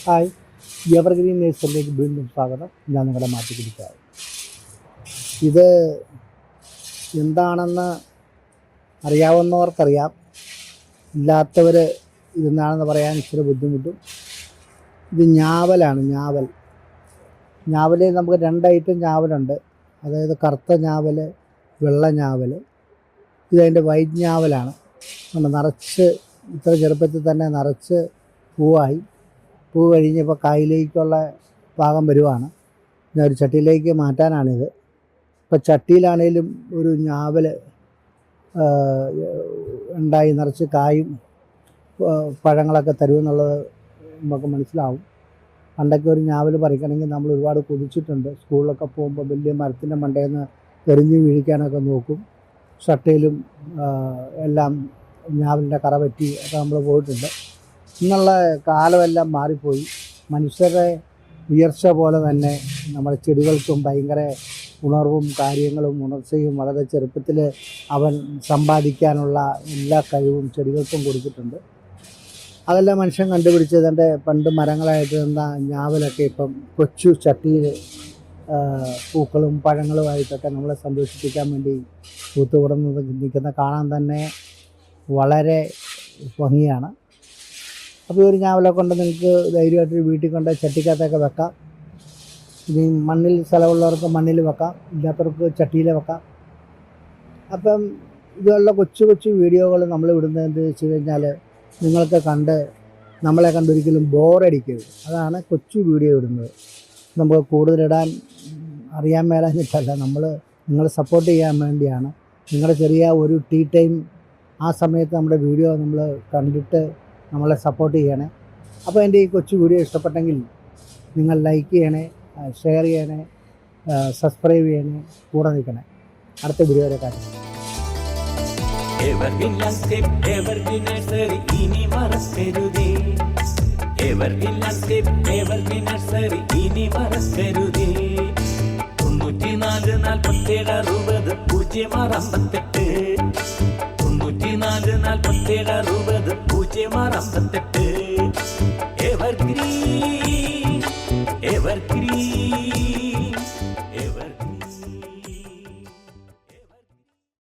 Hi, evergreen നേഴ്സറിലേക്ക് വീണ്ടും സ്വാഗതം. ഞാൻ നിങ്ങളുടെ മാറ്റിപ്പിടിക്കാറ്. ഇത് എന്താണെന്ന് അറിയാവുന്നവർക്കറിയാം, ഇല്ലാത്തവർ ഇതെന്താണെന്ന് പറയാൻ ഇച്ചിരി ബുദ്ധിമുട്ടും. ഇത് ഞാവലാണ്. ഞാവൽ നമുക്ക് 2 ഐറ്റം ഞാവലുണ്ട്. അതായത് കറുത്ത ഞാവൽ, വെള്ള ഞാവൽ. ഇതതിൻ്റെ വൈറ്റ് ഞാവലാണ്. നിറച്ച് ഇത്ര ചെറുപ്പത്തിൽ തന്നെ നിറച്ച് പൂവായി. പൂ കഴിഞ്ഞപ്പോൾ കായിലേക്കുള്ള പാകം വരുവാണ്. ഞാൻ ഒരു ചട്ടിയിലേക്ക് മാറ്റാനാണിത്. ഇപ്പോൾ ചട്ടിയിലാണേലും ഒരു ഞാവൽ ഉണ്ടായി നിറച്ച് കായും പഴങ്ങളൊക്കെ തരുമെന്നുള്ളത് നമുക്ക് മനസ്സിലാവും. പണ്ടൊക്കെ ഒരു ഞാവൽ പറിക്കണമെങ്കിൽ നമ്മൾ ഒരുപാട് കൊതിച്ചിട്ടുണ്ട്. സ്കൂളിലൊക്കെ പോകുമ്പോൾ വലിയ മരത്തിൻ്റെ മണ്ടയിൽ നിന്ന് എറിഞ്ഞ് വീഴിക്കാനൊക്കെ നോക്കും. ചട്ടയിലും എല്ലാം ഞാവലിൻ്റെ കറ പറ്റി ഒക്കെ നമ്മൾ പോയിട്ടുണ്ട്. ഇന്നുള്ള കാലമെല്ലാം മാറിപ്പോയി. മനുഷ്യരുടെ ഉയർച്ച പോലെ തന്നെ നമ്മുടെ ചെടികൾക്കും ഭയങ്കര ഉണർവും കാര്യങ്ങളും ഉണർച്ചയും വളരെ ചെറുപ്പത്തിൽ അവൻ സമ്പാദിക്കാനുള്ള എല്ലാ കഴിവും ചെടികൾക്കും കൊടുത്തിട്ടുണ്ട്. അതെല്ലാം മനുഷ്യൻ കണ്ടുപിടിച്ചതിൻ്റെ പണ്ട് മരങ്ങളായിട്ട് നിന്ന ഞാവലൊക്കെ ഇപ്പം കൊച്ചു ചട്ടിയിൽ പൂക്കളും പഴങ്ങളുമായിട്ടൊക്കെ നമ്മളെ സന്തോഷിപ്പിക്കാൻ വേണ്ടി പൂത്തുവിടുന്നത് നിൽക്കുന്ന കാണാൻ തന്നെ വളരെ ഭംഗിയാണ്. അപ്പോൾ ഒരു ഞാവലെ കൊണ്ട് നിങ്ങൾക്ക് ധൈര്യമായിട്ടൊരു വീട്ടിൽ കൊണ്ട് ചട്ടിക്കകത്തൊക്കെ വെക്കാം. ഇനി മണ്ണിൽ സ്ഥലമുള്ളവർക്ക് മണ്ണിൽ വെക്കാം, ഇല്ലാത്തവർക്ക് ചട്ടിയിൽ വെക്കാം. അപ്പം ഇതുള്ള കൊച്ചു കൊച്ചു വീഡിയോകൾ നമ്മൾ ഇടുന്നത് എന്താ വെച്ച് കഴിഞ്ഞാൽ നിങ്ങൾക്ക് കണ്ട് നമ്മളെ കണ്ടൊരിക്കലും ബോറടിക്കരുത്. അതാണ് കൊച്ചു വീഡിയോ ഇടുന്നത്. നമുക്ക് കൂടുതലിടാൻ അറിയാൻ മേലാഞ്ഞിട്ടല്ല, നിങ്ങളെ സപ്പോർട്ട് ചെയ്യാൻ വേണ്ടിയാണ്. നിങ്ങളുടെ ചെറിയ ഒരു ടീ ടൈം ആ സമയത്ത് നമ്മുടെ വീഡിയോ നമ്മൾ കണ്ടിട്ട് നമ്മളെ സപ്പോർട്ട് ചെയ്യണേ. അപ്പോൾ എൻ്റെ ഈ കൊച്ചു വീഡിയോ ഇഷ്ടപ്പെട്ടെങ്കിൽ നിങ്ങൾ ലൈക്ക് ചെയ്യണേ, ഷെയർ ചെയ്യണേ, സബ്സ്ക്രൈബ് ചെയ്യണേ, കൂടെ നിൽക്കണേ. അടുത്ത വീഡിയോ വരെ കാണാം. എവർഗ്രീൻ നഴ്സറി ഇനി മറക്കരുതേ. എവർഗ്രീൻ നഴ്സറി ഇനി മറക്കരുതേ. 94 47 60 068 94 47 60 068. എവർഗ്രീൻ